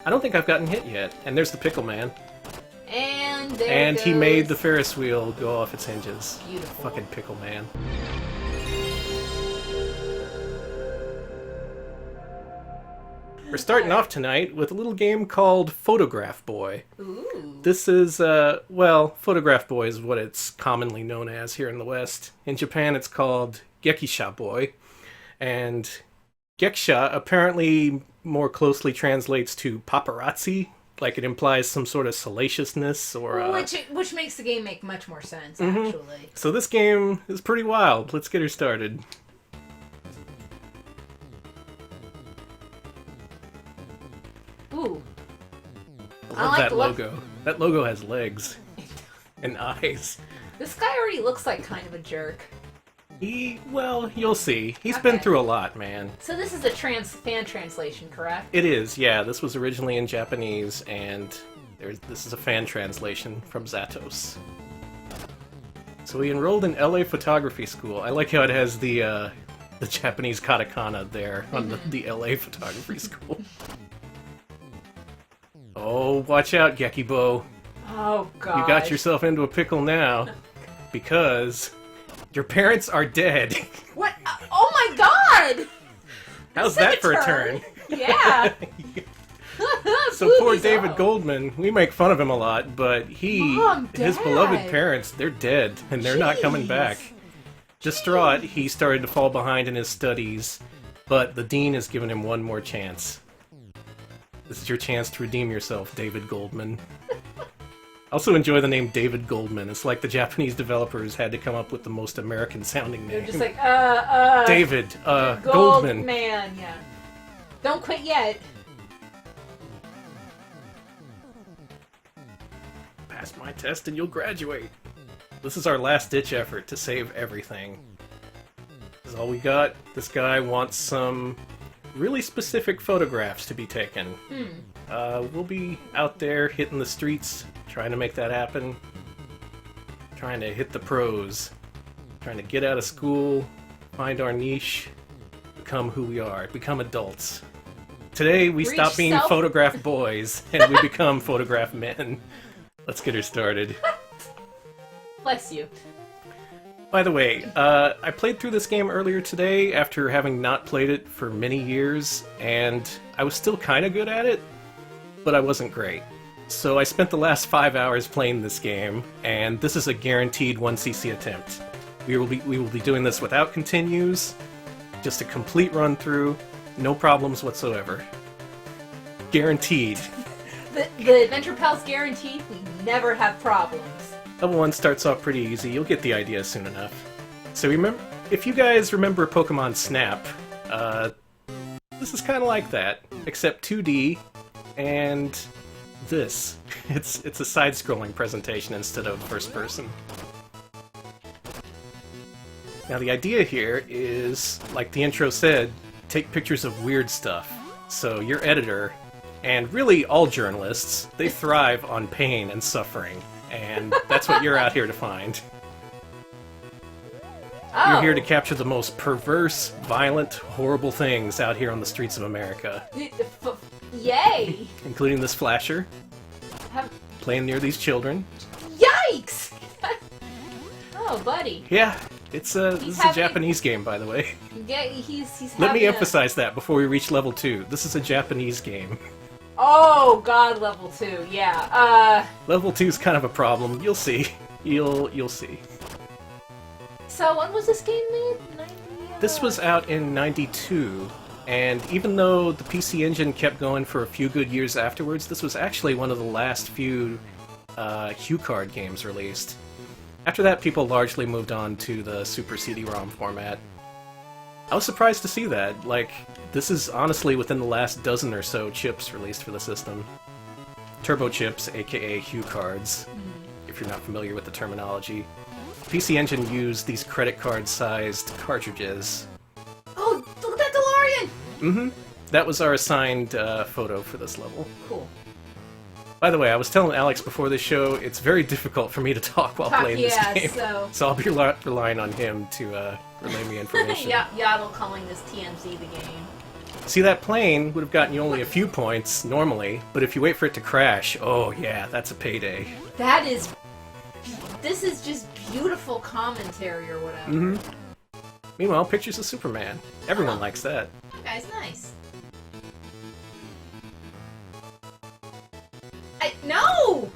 I don't think I've gotten hit yet. And there's the Pickle Man. And there And it he goes. made the Ferris wheel go off its hinges. Beautiful. Fucking Pickle Man. We're starting off tonight with a little game called Photograph Boy. Ooh. This is, well, Photograph Boy is what it's commonly known as here in the West. In Japan, it's called Gekisha Boy. And Gekisha apparently more closely translates to paparazzi. Like it implies some sort of salaciousness or... Which makes the game make much more sense, actually. So this game is pretty wild. Let's get her started. Ooh. I love like that the look- logo. That logo has legs and eyes. This guy already looks like kind of a jerk. Well, you'll see. He's been Okay. through a lot, man. So this is a fan translation, correct? It is, yeah. This was originally in Japanese, and this is a fan translation from Zatos. So he enrolled in LA Photography School. I like how it has the Japanese katakana there on the LA Photography School. Oh, watch out, Gekibo. Oh, God. You got yourself into a pickle now, because your parents are dead. What? Oh, my God! How's Took that for a turn? Yeah. So poor Boobies David up. Goldman, we make fun of him a lot, but Mom, his Dad. beloved parents, they're dead, and they're not coming Jeez. back. Distraught, he started to fall behind in his studies, but the dean has given him one more chance. This is your chance to redeem yourself, David Goldman. I also enjoy the name David Goldman. It's like the Japanese developers had to come up with the most American-sounding They're name. just like, David, Gold Goldman. Man, yeah. Don't quit yet. Pass my test and you'll graduate. This is our last-ditch effort to save everything. This is all we got. This guy wants some really specific photographs to be taken. We'll be out there hitting the streets, trying to make that happen. Trying to hit the pros. Trying to get out of school, find our niche, become who we are, become adults. Today we Reach stop being self- photograph boys and we become photograph men. Let's get her started. Bless you. By the way, I played through this game earlier today after having not played it for many years, and I was still kind of good at it, but I wasn't great. So I spent the last 5 hours playing this game, and this is a guaranteed 1cc attempt. We will be doing this without continues, just a complete run-through, no problems whatsoever. Guaranteed. The Adventure Pals guaranteed we never have problems. Level 1 starts off pretty easy. You'll get the idea soon enough. So remember, if you guys remember Pokemon Snap, this is kind of like that, except 2D, and this. It's a side-scrolling presentation instead of first person. Now the idea here is, like the intro said, take pictures of weird stuff. So your editor, and really all journalists, they thrive on pain and suffering. And that's what you're out here to find. Oh. You're here to capture the most perverse, violent, horrible things out here on the streets of America. Yay! Including this flasher, Have- playing near these children. Yikes! Oh, buddy. Yeah, this is a having- Japanese game, by the way. Yeah, he's Let having me a- emphasize that before we reach level 2. This is a Japanese game. Oh, God, level 2, yeah. Level 2 is kind of a problem. You'll see. You'll see. So when was this game made? This was out in '92, and even though the PC Engine kept going for a few good years afterwards, this was actually one of the last few HuCard games released. After that, people largely moved on to the Super CD-ROM format. I was surprised to see that. Like, this is honestly within the last dozen or so chips released for the system. Turbo chips, aka HuCards, if you're not familiar with the terminology. PC Engine used these credit card-sized cartridges. Oh, look at that DeLorean! That was our assigned photo for this level. Cool. By the way, I was telling Alex before the show, it's very difficult for me to talk while playing this game. so... I'll be relying on him to relay me information. Yaddle calling this TMZ the game. See, that plane would have gotten you only a few points normally, but if you wait for it to crash, oh yeah, that's a payday. That is... This is just beautiful commentary or whatever. Mm-hmm. Meanwhile, pictures of Superman. Everyone likes that. That guy's nice. No!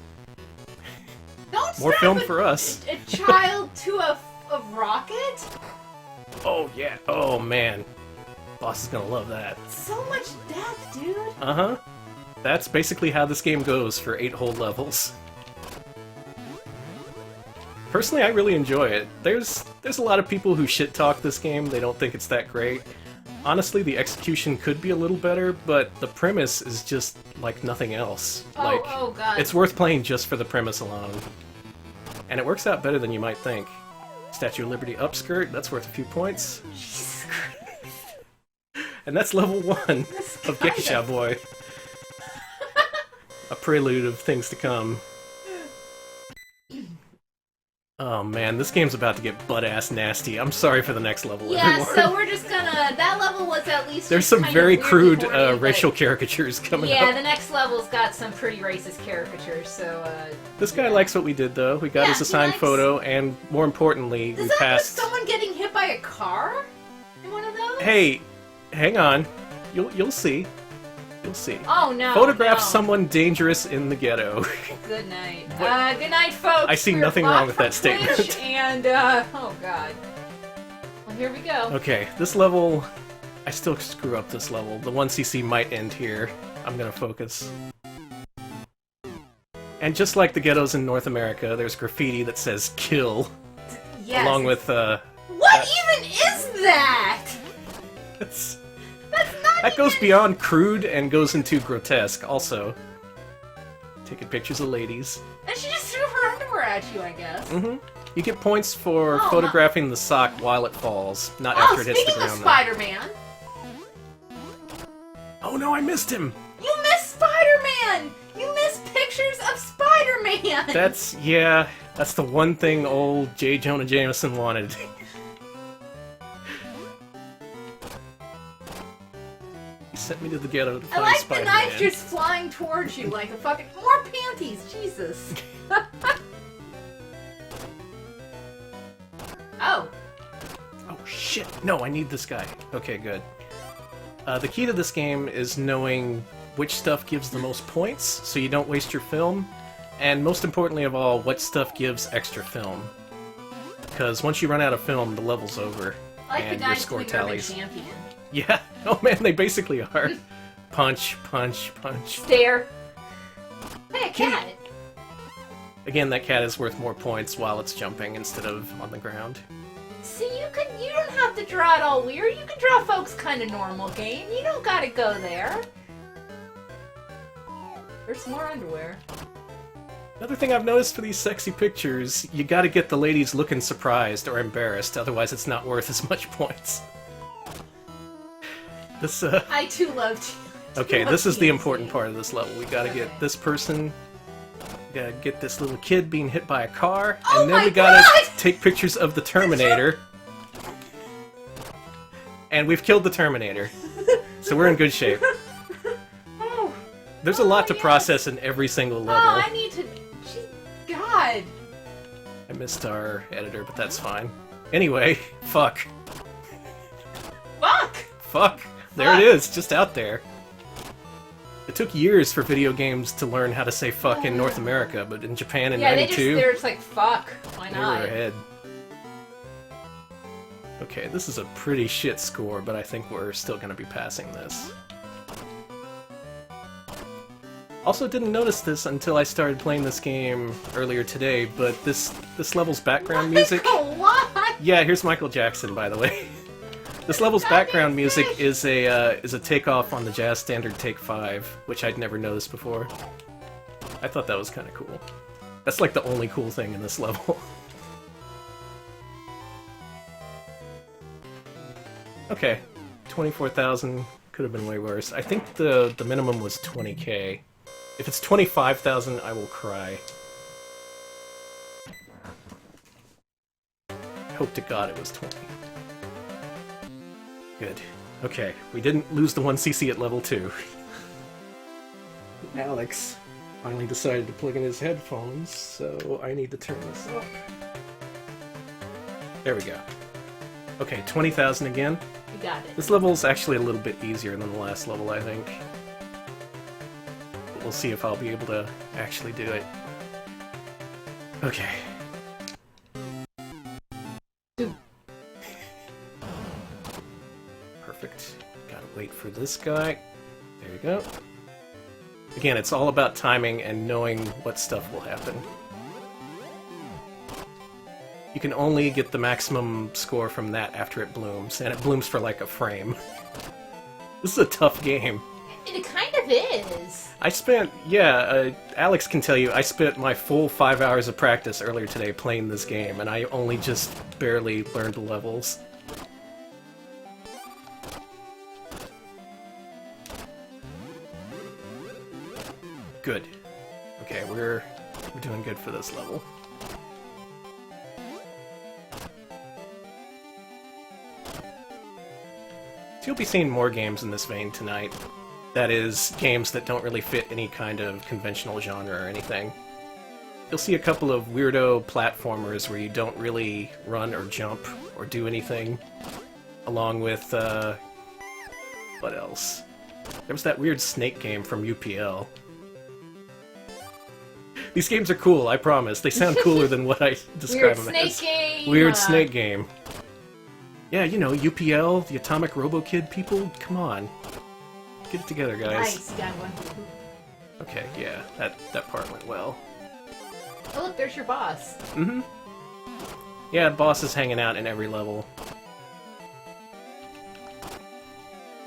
Don't More strap film for us. A child to a rocket? Oh yeah. Oh man. Boss is gonna love that. So much death, dude. Uh-huh. That's basically how this game goes for 8 whole levels. Personally, I really enjoy it. There's a lot of people who shit-talk this game. They don't think it's that great. Honestly, the execution could be a little better, but the premise is just like nothing else. Oh god. It's worth playing just for the premise alone. And it works out better than you might think. Statue of Liberty upskirt, that's worth a few points. Jesus Christ. And that's level 1 of Gekisha Boy. A prelude of things to come. Oh man, this game's about to get butt-ass nasty. I'm sorry for the next level, yeah, everyone. so we're just gonna... That level was at least... There's some kind very of crude weirdly horny, racial caricatures coming yeah, up. the next level's got some pretty racist caricatures, so, This guy yeah. likes what we did, though. We got Yeah, his he assigned likes- photo, and more importantly, Does we that put passed... someone getting hit by a car? In one of those? Hey, hang on. You'll see. You'll see. Oh no. Photograph no. someone dangerous in the ghetto. Good night. What? Good night, folks. I see We're nothing blocked wrong with from that statement. Twitch, and, oh god. Well, here we go. Okay, this level... I still screw up this level. The 1cc might end here. I'm gonna focus. And just like the ghettos in North America, there's graffiti that says kill, Yes. along with, What even is that? it's- That's not that goes even... beyond crude and goes into grotesque, also. Taking pictures of ladies. And she just threw her underwear at you, I guess. Mm-hmm. You get points for Oh, photographing the sock while it falls, not Oh, after it hits the speaking of ground. Spider-Man, Oh no, I missed him! you missed Spider-Man! You missed pictures of Spider-Man! That's the one thing old J. Jonah Jameson wanted. He sent me to the ghetto to I find like Spider-Man. the knife just flying towards you like a fucking... More panties! Jesus! Oh. Oh shit! No, I need this guy. Okay, good. The key to this game is knowing which stuff gives the most points, so you don't waste your film, and most importantly of all, what stuff gives extra film. Because once you run out of film, the level's over, I like and the your guy's score urban tallies. champion. Yeah. Oh man, they basically are. Punch, punch, punch. Stare. Hey, a cat! Again, that cat is worth more points while it's jumping instead of on the ground. See, you don't have to draw it all weird. You can draw folks kind of normal, game. You don't gotta go there. There's more underwear. Another thing I've noticed for these sexy pictures, you gotta get the ladies looking surprised or embarrassed, otherwise it's not worth as much points. This, I too loved you. Okay, this is the important part of this level. We gotta get this person, we gotta get this little kid being hit by a car, Oh and then my we gotta God! take pictures of the Terminator. And we've killed the Terminator. So we're in good shape. Oh, There's a lot to yes. process in every single level. Oh, I need to... God. I missed our editor, but that's fine. Anyway, fuck. Fuck! Fuck. There it is, just out there. It took years for video games to learn how to say fuck in North America, but in Japan in Yeah, '92, they're just like, fuck. Why they were not? ahead. Okay, this is a pretty shit score, but I think we're still gonna be passing this. Also didn't notice this until I started playing this game earlier today, but this level's background music... What? Yeah, here's Michael Jackson, by the way. This level's background music is a takeoff on the jazz standard Take 5, which I'd never noticed before. I thought that was kind of cool. That's like the only cool thing in this level. Okay, 24,000 could have been way worse. I think the minimum was 20k. If it's 25,000, I will cry. Hope to God it was 20. Good. Okay, we didn't lose the 1cc at level 2. Alex finally decided to plug in his headphones, so I need to turn this up. There we go. Okay, 20,000 again. You got it. This level's actually a little bit easier than the last level, I think. But we'll see if I'll be able to actually do it. Okay. Perfect. Gotta wait for this guy. There you go. Again, it's all about timing and knowing what stuff will happen. You can only get the maximum score from that after it blooms, and it blooms for like a frame. This is a tough game. It kind of is. I spent, Alex can tell you, I spent my full 5 hours of practice earlier today playing this game, and I only just barely learned the levels. Good. Okay, we're doing good for this level. So you'll be seeing more games in this vein tonight. That is, games that don't really fit any kind of conventional genre or anything. You'll see a couple of weirdo platformers where you don't really run or jump or do anything, along with, what else? There was that weird snake game from UPL. These games are cool, I promise. They sound cooler than what I describe them as. Weird snake game. Yeah, you know, UPL, the Atomic Robo-Kid people, come on. Get it together, guys. Nice, got one. Okay, yeah, that part went well. Oh look, there's your boss. Mm-hmm. Yeah, the boss is hanging out in every level.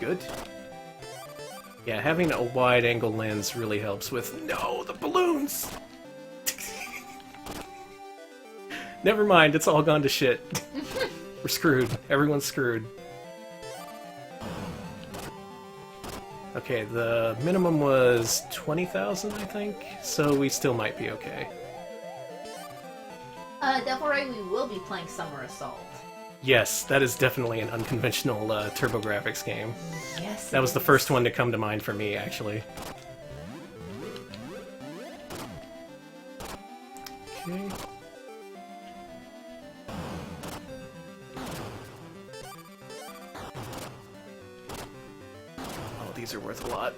Good. Yeah, having a wide-angle lens really helps with... No, the balloons! Never mind, it's all gone to shit. We're screwed. Everyone's screwed. Okay, the minimum was 20,000, I think, so we still might be okay. Devil Ray, we will be playing Summer Assault. Yes, that is definitely an unconventional TurboGrafx game. Yes, that was the first one to come to mind for me, actually. Okay. Oh, these are worth a lot.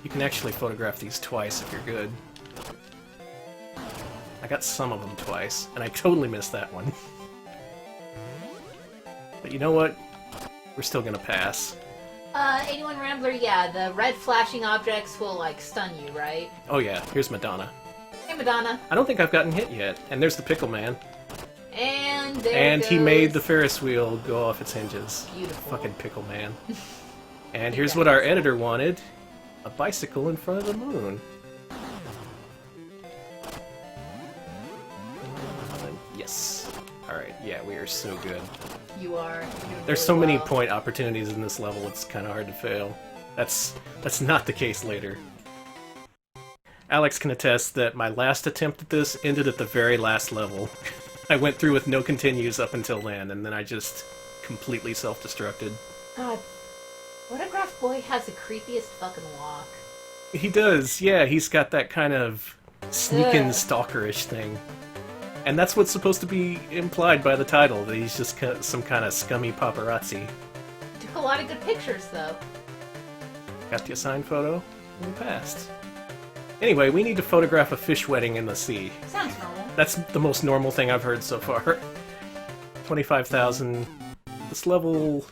You can actually photograph these twice if you're good. I got some of them twice, and I totally missed that one. But you know what? We're still gonna pass. 81 Rambler, yeah, the red flashing objects will, like, stun you, right? Oh yeah, here's Madonna. Hey, Madonna. I don't think I've gotten hit yet. And there's the Pickle Man. And there And goes... he made the Ferris wheel go off its hinges. Beautiful. Fucking Pickle Man. And here's what our editor wanted. A bicycle in front of the moon. Yes. Alright, yeah, we are so good. You are. There's so many point opportunities in this level, it's kind of hard to fail. That's not the case later. Alex can attest that my last attempt at this ended at the very last level. I went through with no continues up until then, and then I just completely self-destructed. God, Photograph Boy has the creepiest fucking walk. He does, yeah, he's got that kind of sneaking stalkerish thing. And that's what's supposed to be implied by the title, that he's just some kind of scummy paparazzi. Took a lot of good pictures, though. Got the assigned photo, and we passed. Anyway, we need to photograph a fish wedding in the sea. Sounds normal. That's the most normal thing I've heard so far. 25,000. This level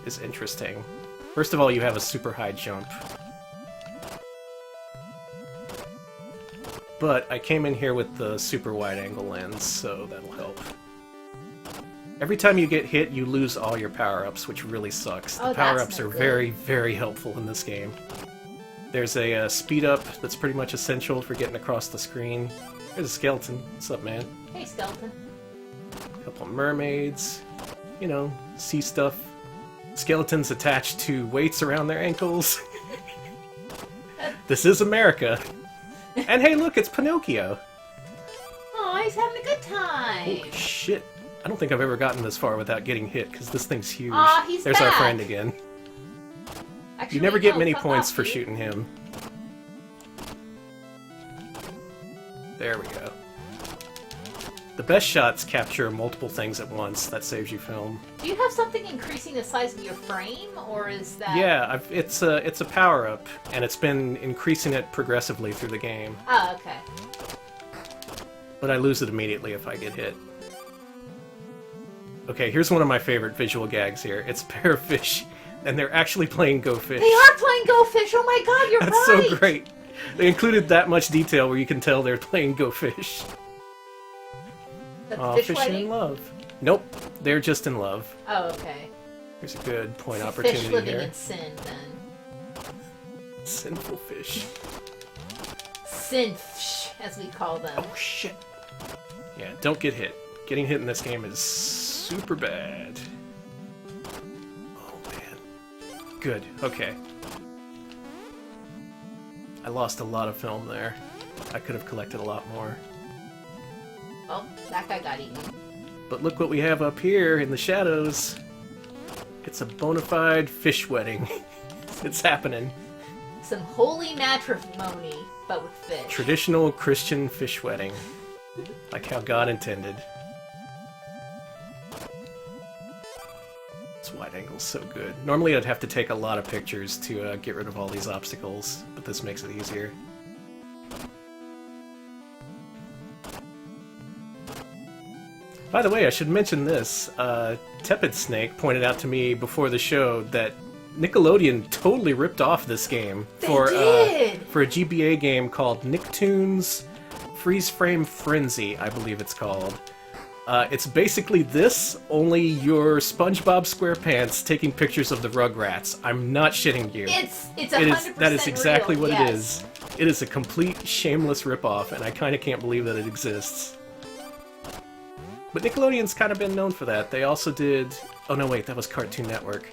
is interesting. First of all, you have a super high jump. But I came in here with the super wide-angle lens, so that'll help. Every time you get hit, you lose all your power-ups, which really sucks. Oh, the power-ups are good. very, very helpful in this game. There's a speed-up that's pretty much essential for getting across the screen. There's a skeleton. What's up, man? Hey, skeleton. A couple mermaids. You know, sea stuff. Skeletons attached to weights around their ankles. This is America. And hey, look, it's Pinocchio. Oh, he's having a good time. Holy shit. I don't think I've ever gotten this far without getting hit, because this thing's huge. Aw, he's There's our back. friend again. Actually, You never get no, many fuck points off, for dude. shooting him. There we go. The best shots capture multiple things at once. That saves you film. Do you have something increasing the size of your frame, or is that... Yeah, it's a power-up, and it's been increasing it progressively through the game. Oh, okay. But I lose it immediately if I get hit. Okay, here's one of my favorite visual gags here. It's a pair of fish, and they're actually playing Go Fish. They are playing Go Fish! Oh my god, you're That's right! so great. They included that much detail where you can tell they're playing Go Fish. The Aw, fish fish are in wedding? love. Nope, they're just in love. Oh, okay. Here's a good point It's a opportunity fish living here. in sin, then. Sinful fish. Synth, as we call them. Oh shit. Yeah, don't get hit. Getting hit in this game is super bad. Oh man. Good, okay. I lost a lot of film there. I could have collected a lot more. Oh, that guy got eaten. But look what we have up here in the shadows. It's a bona fide fish wedding. It's happening. Some holy matrimony, but with fish. Traditional Christian fish wedding. Like how God intended. This wide angle's so good. Normally I'd have to take a lot of pictures to get rid of all these obstacles, but this makes it easier. By the way, I should mention this. Tepid Snake pointed out to me before the show that Nickelodeon totally ripped off this game They for did! for a GBA game called Nicktoons Freeze Frame Frenzy, I believe it's called. It's basically this, only your SpongeBob SquarePants taking pictures of the Rugrats. I'm not shitting you. It's It 100% is, that is exactly real, what yes. it is. It is a complete shameless ripoff, and I kind of can't believe that it exists. But Nickelodeon's kind of been known for that. They also did... Oh no, wait, that was Cartoon Network.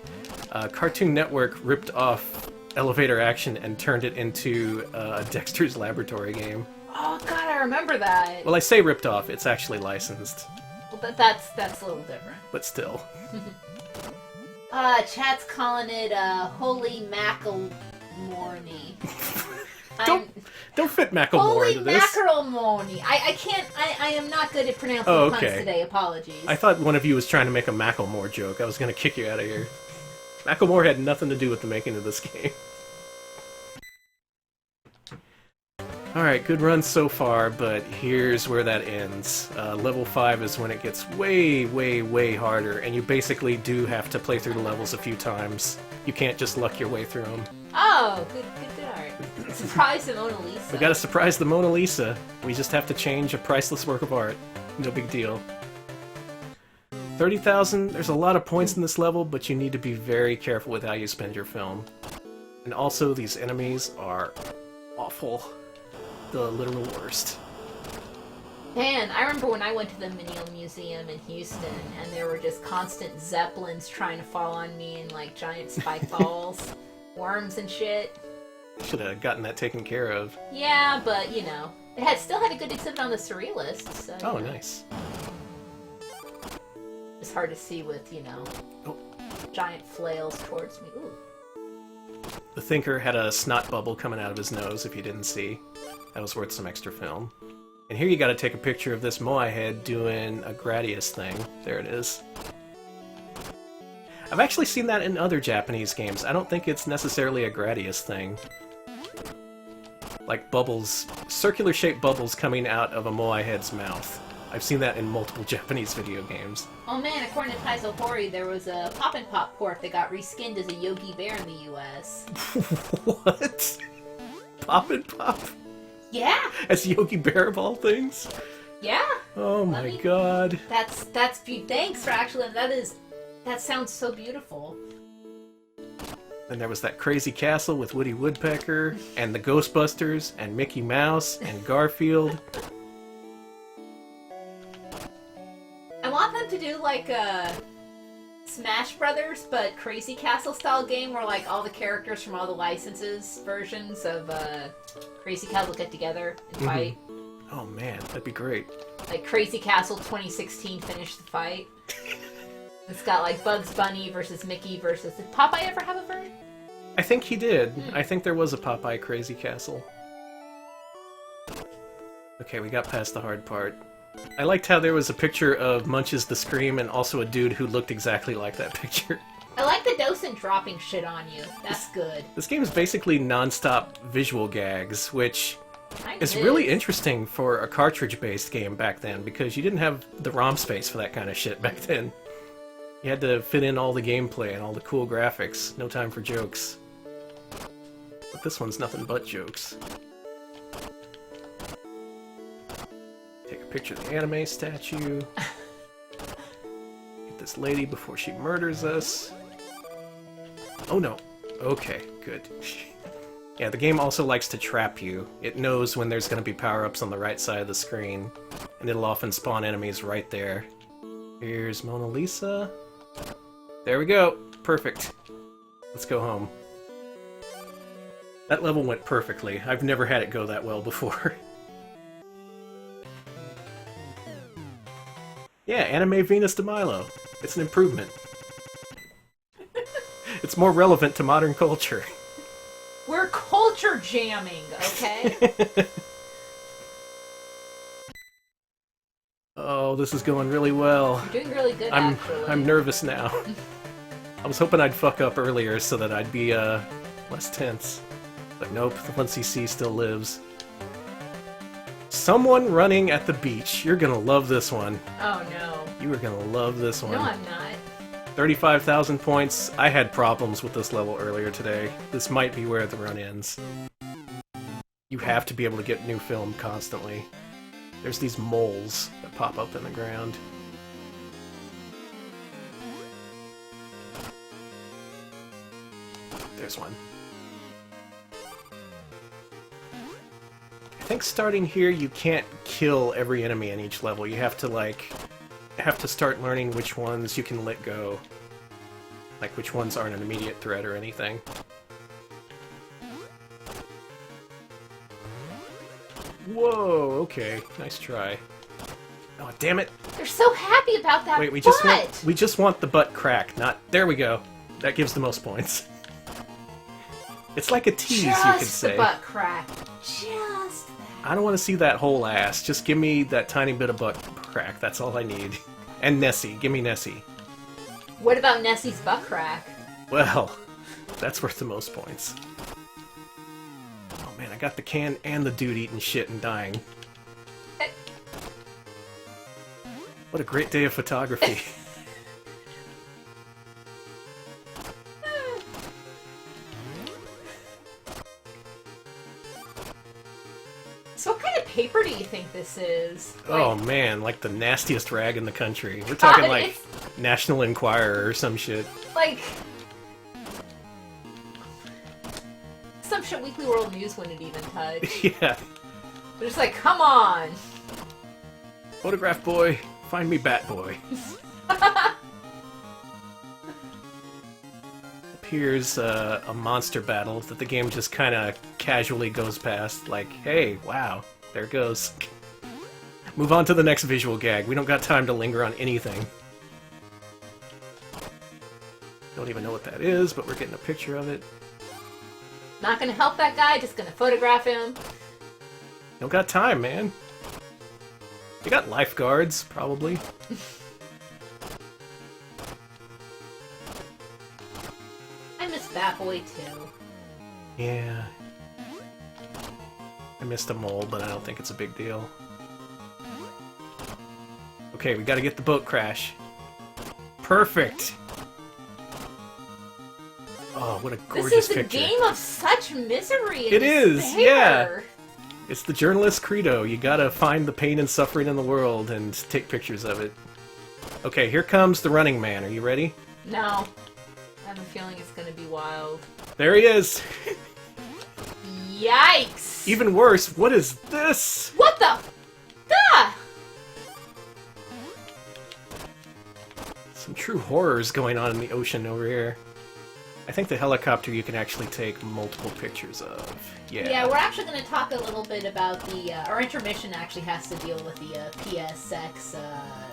Cartoon Network ripped off Elevator Action and turned it into a Dexter's Laboratory game. Oh god, I remember that. Well, I say ripped off, it's actually licensed. Well, that's a little different. But still. Chat's calling it Holy Macklemorny. Don't fit Macklemore Holy into this. Macklemorny. I can't. I am not good at pronouncing Oh, puns okay. today. Apologies. I thought one of you was trying to make a Macklemore joke. I was going to kick you out of here. Macklemore had nothing to do with the making of this game. Alright, good run so far, but here's where that ends. Level 5 is when it gets way, way, way harder, and you basically do have to play through the levels a few times. You can't just luck your way through them. Oh, good. Alright. Surprise the Mona Lisa. We gotta surprise the Mona Lisa. We just have to change a priceless work of art. No big deal. 30,000, there's a lot of points in this level, but you need to be very careful with how you spend your film. And also, these enemies are awful. The literal worst. Man, I remember when I went to the Mineal Museum in Houston, and there were just constant zeppelins trying to fall on me, and like giant spike balls, worms and shit. Should have gotten that taken care of. Yeah, but you know, it still had a good exhibit on the Surrealist. So, Oh, you know, nice. it's hard to see with Oh. giant flails towards me. Ooh. The Thinker had a snot bubble coming out of his nose, if you didn't see. That was worth some extra film. And here you gotta take a picture of this Moai head doing a Gradius thing. There it is. I've actually seen that in other Japanese games. I don't think it's necessarily a Gradius thing. Like bubbles, circular-shaped bubbles coming out of a Moai head's mouth. I've seen that in multiple Japanese video games. Oh man, according to Taizo Hori, there was a Pop and Pop port that got reskinned as a Yogi Bear in the US. What? Pop and Pop? Yeah! As Yogi Bear of all things? Yeah! Oh my god. That's thanks for actually, that sounds so beautiful. Then there was that crazy castle with Woody Woodpecker, and the Ghostbusters, and Mickey Mouse, and Garfield. I want them to do like a Smash Brothers, but Crazy Castle style game where like all the characters from all the licenses versions of Crazy Castle get together and fight. Oh man, that'd be great. Like Crazy Castle 2016 finished the fight. It's got like Bugs Bunny versus Mickey versus... Did Popeye ever have a version? I think he did. I think there was a Popeye Crazy Castle. Okay, we got past the hard part. I liked how there was a picture of Munches the Scream and also a dude who looked exactly like that picture. I like the docent dropping shit on you. That's good. This game is basically non-stop visual gags, which is It really interesting for a cartridge-based game back then, because you didn't have the ROM space for that kind of shit back then. You had to fit in all the gameplay and all the cool graphics. No time for jokes. But this one's nothing but jokes. Take a picture of the anime statue. Get this lady before she murders us. Oh no. Okay, good. Yeah, the game also likes to trap you. It knows when there's going to be power-ups on the right side of the screen, and it'll often spawn enemies right there. Here's Mona Lisa. There we go. Perfect. Let's go home. That level went perfectly. I've never had it go that well before. Yeah, Anime Venus de Milo. It's an improvement. It's more relevant to modern culture. We're culture jamming, okay? Oh, this is going really well. You're doing really good, actually. I'm nervous now. I was hoping I'd fuck up earlier so that I'd be less tense. But nope, the 1cc still lives. Someone running at the beach. You're gonna love this one. Oh no. You are gonna love this one. No, I'm not. 35,000 points. I had problems with this level earlier today. This might be where the run ends. You have to be able to get new film constantly. There's these moles that pop up in the ground. There's one. I think starting here you can't kill every enemy in each level. You have to start learning which ones you can let go. Like which ones aren't an immediate threat or anything. Whoa, okay. Nice try. Oh, damn it. They're so happy about that. Wait, we butt. just want the butt crack, not... There we go. That gives the most points. It's like a tease, you could say. Just the butt crack. Just that. I don't want to see that whole ass. Just give me that tiny bit of butt crack. That's all I need. And Nessie. Give me Nessie. What about Nessie's butt crack? Well, that's worth the most points. Oh man, I got the can and the dude eating shit and dying. What a great day of photography. So what kind of paper do you think this is? Oh man, like the nastiest rag in the country. We're talking like National Enquirer or some shit. Like... some shit Weekly World News wouldn't even touch. Yeah. They're just like, come on! Photograph boy, find me Bat Boy. Here's a monster battle that the game just kind of casually goes past, like, hey, wow, there it goes. Move on to the next visual gag. We don't got time to linger on anything. Don't even know what that is, but we're getting a picture of it. Not gonna help that guy, just gonna photograph him. Don't got time, man. You got lifeguards, probably. I miss Bat Boy too. Yeah. I missed a mole, but I don't think it's a big deal. Okay, we gotta get the boat crash. Perfect! Oh, what a gorgeous picture. This is a game of such misery and It is, despair. yeah. It's the journalist's credo. You gotta find the pain and suffering in the world and take pictures of it. Okay, here comes the Running Man. Are you ready? No. I have a feeling it's gonna be wild. There he is! Yikes! Even worse, what is this? What the? Ah! Some true horrors going on in the ocean over here. I think the helicopter you can actually take multiple pictures of. Yeah. Yeah, we're actually going to talk a little bit about our intermission actually has to deal with the PSX.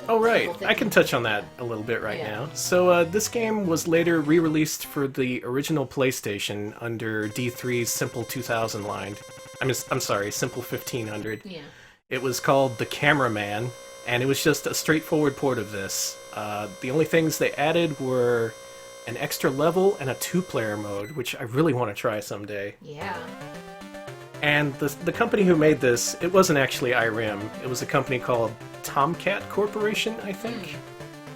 Oh, right. Simple I can 15. touch on that a little bit right Yeah. now. So, this game was later re-released for the original PlayStation under D3's Simple 2000 line. I'm sorry, Simple 1500. Yeah. It was called The Cameraman, and it was just a straightforward port of this. The only things they added were an extra level and a two-player mode, which I really want to try someday. Yeah. And the company who made this, it wasn't actually IRIM. It was a company called Tomcat Corporation, I think.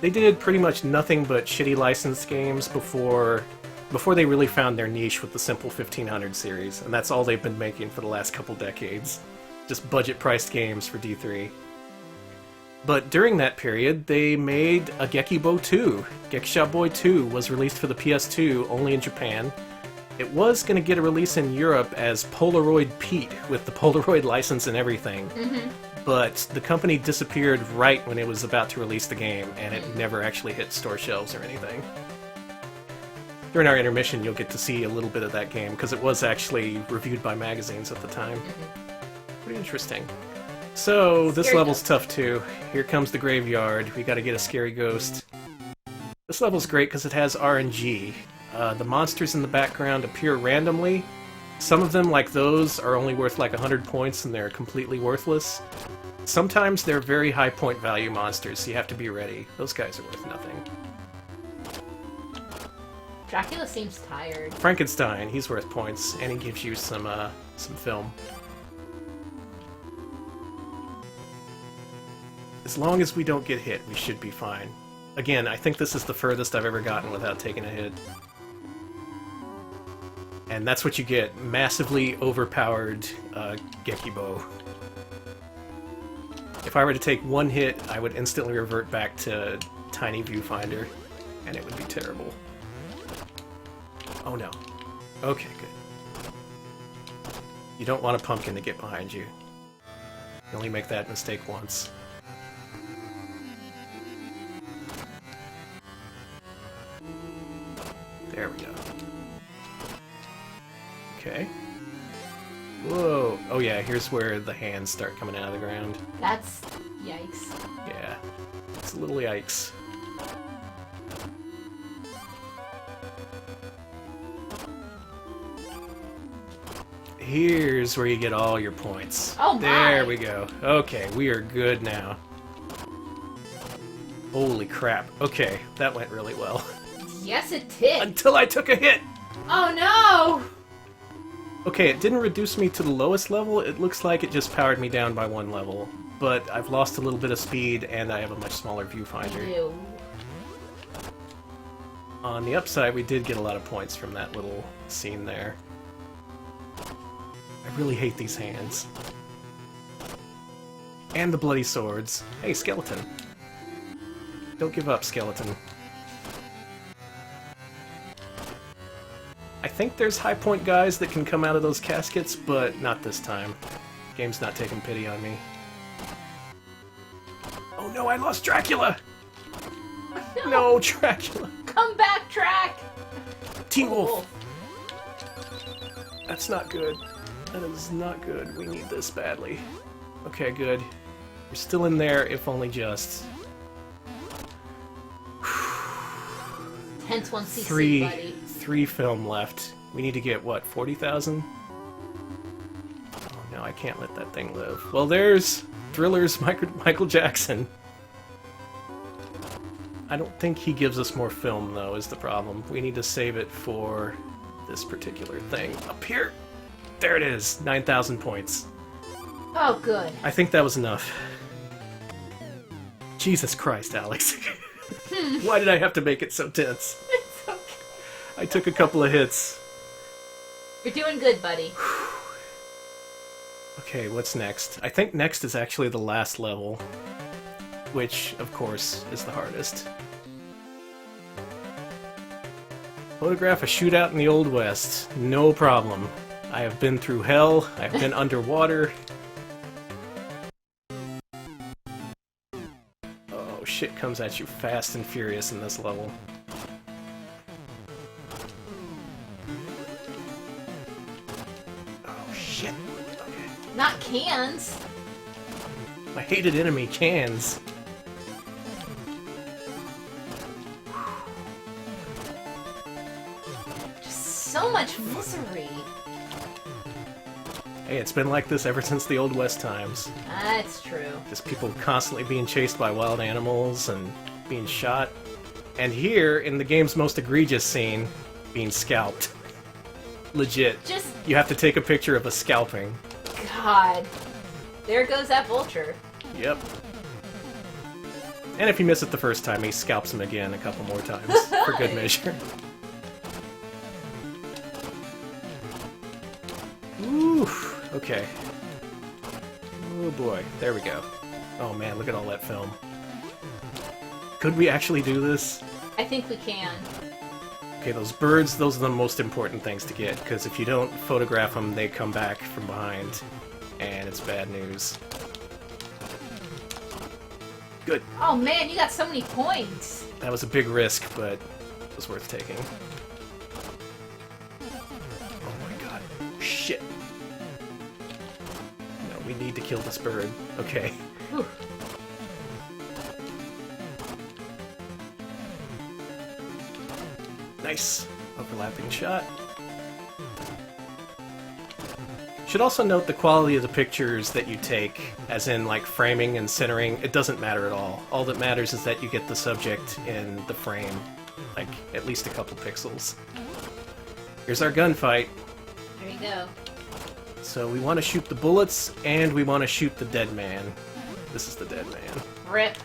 They did pretty much nothing but shitty licensed games before they really found their niche with the Simple 1500 series, and that's all they've been making for the last couple decades. Just budget-priced games for D3. But during that period, they made a Gekisha 2. Gekisha Boy 2 was released for the PS2 only in Japan. It was going to get a release in Europe as Polaroid Pete with the Polaroid license and everything. But the company disappeared right when it was about to release the game, and it never actually hit store shelves or anything. During our intermission, you'll get to see a little bit of that game, because it was actually reviewed by magazines at the time. Pretty interesting. So, this Scary level's ghost. tough too. Here comes the graveyard. We gotta get a scary ghost. This level's great because it has RNG. The monsters in the background appear randomly. Some of them, like those, are only worth like 100 points and they're completely worthless. Sometimes they're very high point value monsters, so you have to be ready. Those guys are worth nothing. Dracula seems tired. Frankenstein, he's worth points, and he gives you some film. As long as we don't get hit, we should be fine. Again, I think this is the furthest I've ever gotten without taking a hit. And that's what you get. Massively overpowered Gekisha. If I were to take one hit, I would instantly revert back to Tiny Viewfinder, and it would be terrible. Oh no. Okay, good. You don't want a pumpkin to get behind you. You only make that mistake once. There we go. Okay. Whoa. Oh yeah, here's where the hands start coming out of the ground. That's... yikes. Yeah. It's a little yikes. Here's where you get all your points. Oh my! There we go. Okay, we are good now. Holy crap. Okay, that went really well. Yes, it did! Until I took a hit! Oh no! Okay, it didn't reduce me to the lowest level. It looks like it just powered me down by one level. But I've lost a little bit of speed, and I have a much smaller viewfinder. Ew. On the upside, we did get a lot of points from that little scene there. I really hate these hands. And the bloody swords. Hey, skeleton. Don't give up, skeleton. I think there's high point guys that can come out of those caskets, but not this time. Game's not taking pity on me. Oh no, I lost Dracula! No, Dracula! Come back, Drac! Teen Wolf! Wolf. That's not good. That is not good. We need this badly. Okay, good. You're still in there, if only just. Hence 1 CC, buddy. Three film left. We need to get, what, 40,000? Oh no, I can't let that thing live. Well, there's Thriller's Michael Jackson. I don't think he gives us more film, though, is the problem. We need to save it for this particular thing. Up here! There it is! 9,000 points. Oh, good. I think that was enough. Jesus Christ, Alex. Why did I have to make it so tense? It's okay. I took a couple of hits. You're doing good, buddy. Okay, what's next? I think next is actually the last level, which, of course, is the hardest. Photograph a shootout in the Old West. No problem. I have been through hell. I have been underwater. Oh, shit comes at you fast and furious in this level. Not cans. My hated enemy, cans. Just so much misery. Hey, it's been like this ever since the Old West times. That's true. Just people constantly being chased by wild animals and being shot. And here, in the game's most egregious scene, being scalped. Legit. Just... You have to take a picture of a scalping. God. There goes that vulture. Yep. And if you miss it the first time, he scalps him again a couple more times, for good measure. Ooh, okay. Oh boy, there we go. Oh man, look at all that film. Could we actually do this? I think we can. Okay, those birds, those are the most important things to get, because if you don't photograph them, they come back from behind, and it's bad news. Good. Oh man, you got so many points. That was a big risk, but it was worth taking. Oh my god. Shit. No, we need to kill this bird. Okay. Whew. Nice. Overlapping shot. Should also note the quality of the pictures that you take, as in like framing and centering, it doesn't matter at all. All that matters is that you get the subject in the frame, like at least a couple pixels. Here's our gunfight. There you go. So we want to shoot the bullets, and we want to shoot the dead man. This is the dead man. Rip.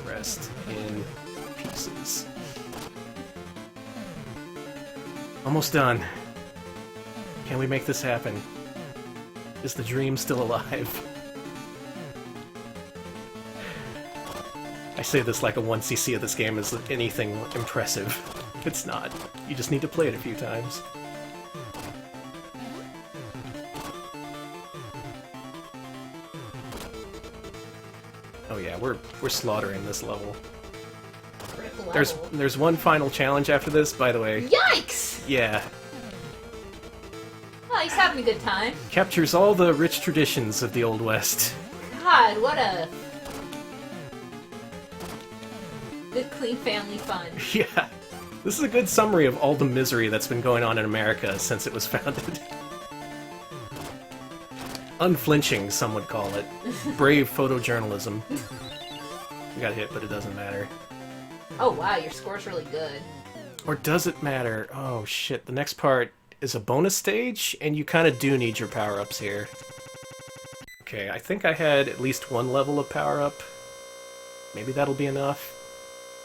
Rest in pieces. Almost done. Can we make this happen? Is the dream still alive? I say this like a 1cc of this game is anything impressive. It's not. You just need to play it a few times. Oh yeah, we're slaughtering this level. Critical level. There's one final challenge after this, by the way. Yikes! Yeah. Oh, he's having a good time. Captures all the rich traditions of the Old West. God, what a... good, clean family fun. Yeah. This is a good summary of all the misery that's been going on in America since it was founded. Unflinching, some would call it. Brave photojournalism. We got hit, but it doesn't matter. Oh wow, your score's really good. Or does it matter? Oh shit, the next part is a bonus stage, and you kind of do need your power-ups here. Okay, I think I had at least one level of power-up. Maybe that'll be enough.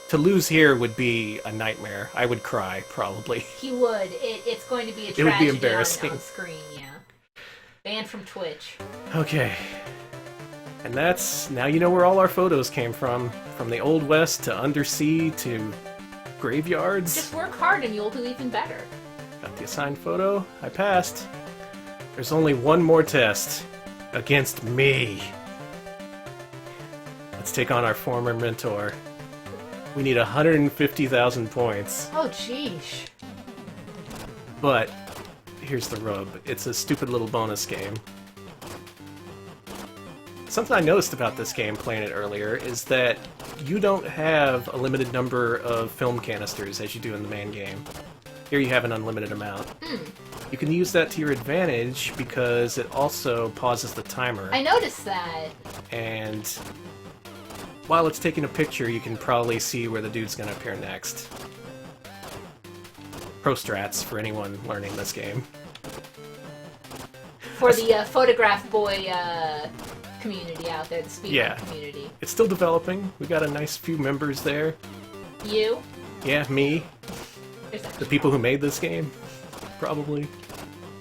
To lose here would be a nightmare. I would cry, probably. He would. It's going to be a It would be tragedy embarrassing. on screen, yeah. Banned from Twitch. Okay. And that's... now you know where all our photos came from. From the Old West to undersea to graveyards. Just work hard and you'll do even better. Got the assigned photo. I passed. There's only one more test. Against me. Let's take on our former mentor. We need 150,000 points. Oh, jeez. But here's the rub. It's a stupid little bonus game. Something I noticed about this game, playing it earlier, is that you don't have a limited number of film canisters as you do in the main game. Here you have an unlimited amount. You can use that to your advantage because it also pauses the timer. I noticed that. And while it's taking a picture, you can probably see where the dude's gonna appear next. Pro strats for anyone learning this game. For the Photograph Boy community out there, the speedrun Yeah. community. It's still developing. We got a nice few members there. You? Yeah, me. There's The actually people who made this game. Probably.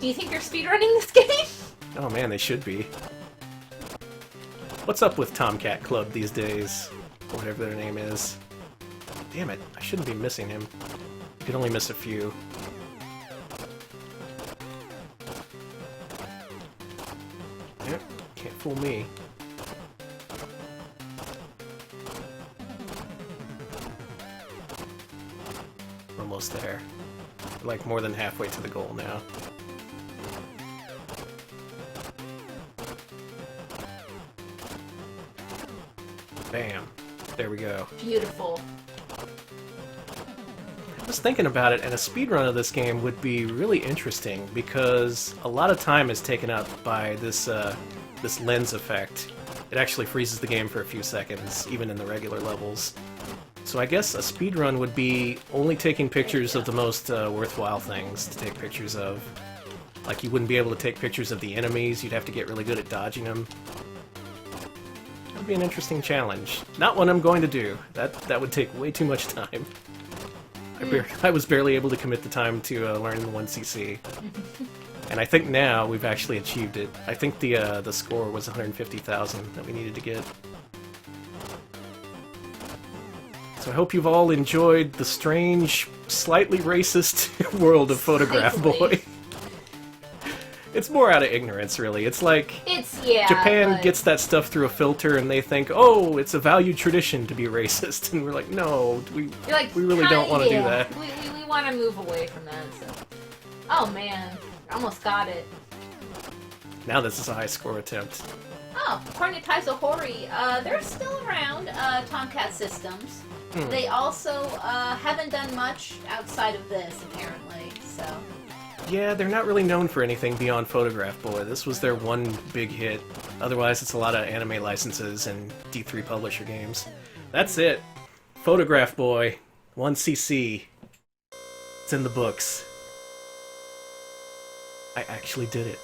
Do you think they're speedrunning this game? Oh man, they should be. What's up with Tomcat Club these days? Or whatever their name is. Damn it, I shouldn't be missing him. You can only miss a few. Yep, can't fool me. Almost there. We're like more than halfway to the goal now. Bam. There we go. Beautiful. I was thinking about it, and a speedrun of this game would be really interesting because a lot of time is taken up by this lens effect. It actually freezes the game for a few seconds, even in the regular levels. So I guess a speedrun would be only taking pictures of the most worthwhile things to take pictures of. Like, you wouldn't be able to take pictures of the enemies, you'd have to get really good at dodging them. That would be an interesting challenge. Not one I'm going to do. That would take way too much time. I was barely able to commit the time to learn the 1cc. And I think now we've actually achieved it. I think the score was 150,000 that we needed to get. So I hope you've all enjoyed the strange, slightly racist world of Photograph Boy. It's more out of ignorance, really. It's like Japan gets that stuff through a filter, and they think, "Oh, it's a valued tradition to be racist," and we're like, "No, we really don't want to do that." We want to move away from that. So. Oh man, almost got it. Now this is a high score attempt. Oh, according to Taizo Hori, they're still around. Tomcat Systems. They also haven't done much outside of this, apparently. So. Yeah, they're not really known for anything beyond Photograph Boy. This was their one big hit. Otherwise, it's a lot of anime licenses and D3 publisher games. That's it. Photograph Boy, 1cc. It's in the books. I actually did it.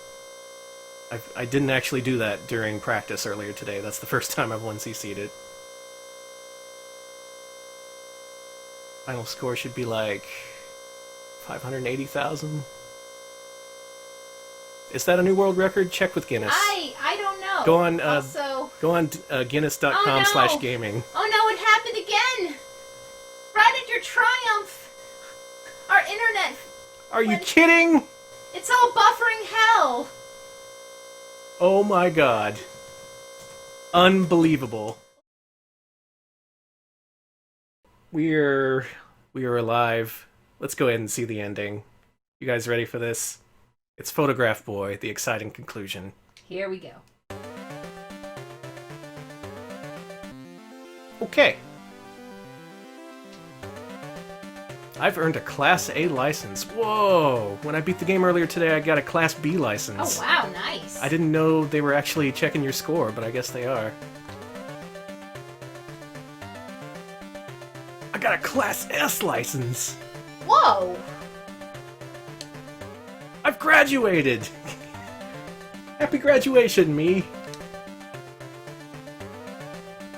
I didn't actually do that during practice earlier today. That's the first time I've 1cc'd it. Final score should be like 580,000. Is that a new world record? Check with Guinness. I don't know. Go on Guinness.com/gaming. Oh no, it happened again! Right at your triumph! Our internet... Are you kidding? It's all buffering hell! Oh my god. Unbelievable. We're alive. Let's go ahead and see the ending. You guys ready for this? It's Photograph Boy, the exciting conclusion. Here we go. Okay. I've earned a Class A license. Whoa! When I beat the game earlier today, I got a Class B license. Oh wow, nice! I didn't know they were actually checking your score, but I guess they are. I got a Class S license! Whoa! I've graduated! Happy graduation, me!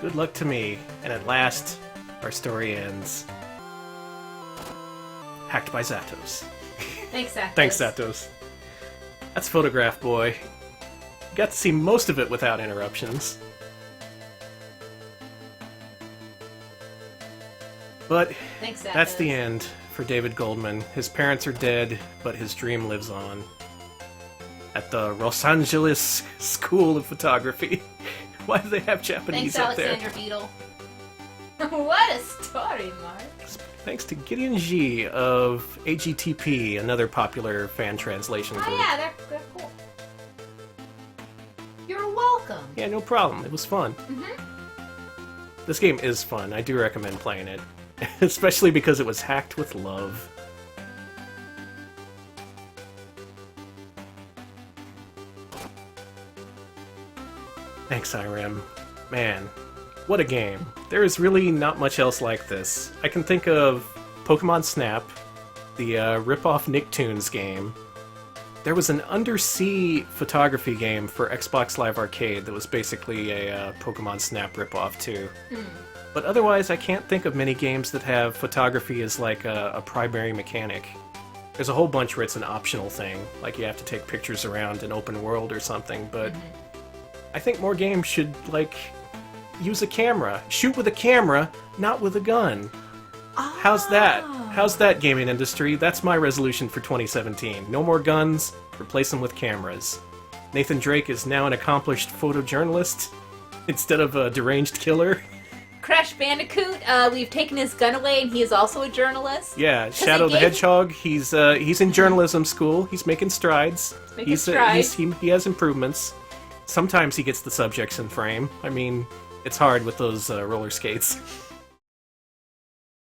Good luck to me. And at last, our story ends. Hacked by Zatos. Thanks, Zatos. Thanks, Zatos. That's Photograph Boy. Got to see most of it without interruptions. But Thanks, Zatos. That's the end for David Goldman. His parents are dead, but his dream lives on. At the Los Angeles School of Photography. Why do they have Japanese Thanks, up there? Alexander Beetle. What a story, Mark. Thanks to Gideon G of AGTP, another popular fan translation group. Oh yeah, they're cool. You're welcome. Yeah, no problem. It was fun. This game is fun. I do recommend playing it. Especially because it was hacked with love. Thanks, Irem. Man, what a game. There is really not much else like this. I can think of Pokemon Snap, the rip-off Nicktoons game. There was an undersea photography game for Xbox Live Arcade that was basically a Pokemon Snap rip-off too. But otherwise, I can't think of many games that have photography as like a primary mechanic. There's a whole bunch where it's an optional thing, like you have to take pictures around an open world or something, but I think more games should, like, use a camera. Shoot with a camera, not with a gun. How's that? How's that, gaming industry? That's my resolution for 2017. No more guns, replace them with cameras. Nathan Drake is now an accomplished photojournalist instead of a deranged killer. Crash Bandicoot, we've taken his gun away and he is also a journalist. Yeah, Shadow the Hedgehog, he's in journalism school. He's making strides. He has improvements. Sometimes he gets the subjects in frame. I mean, it's hard with those roller skates.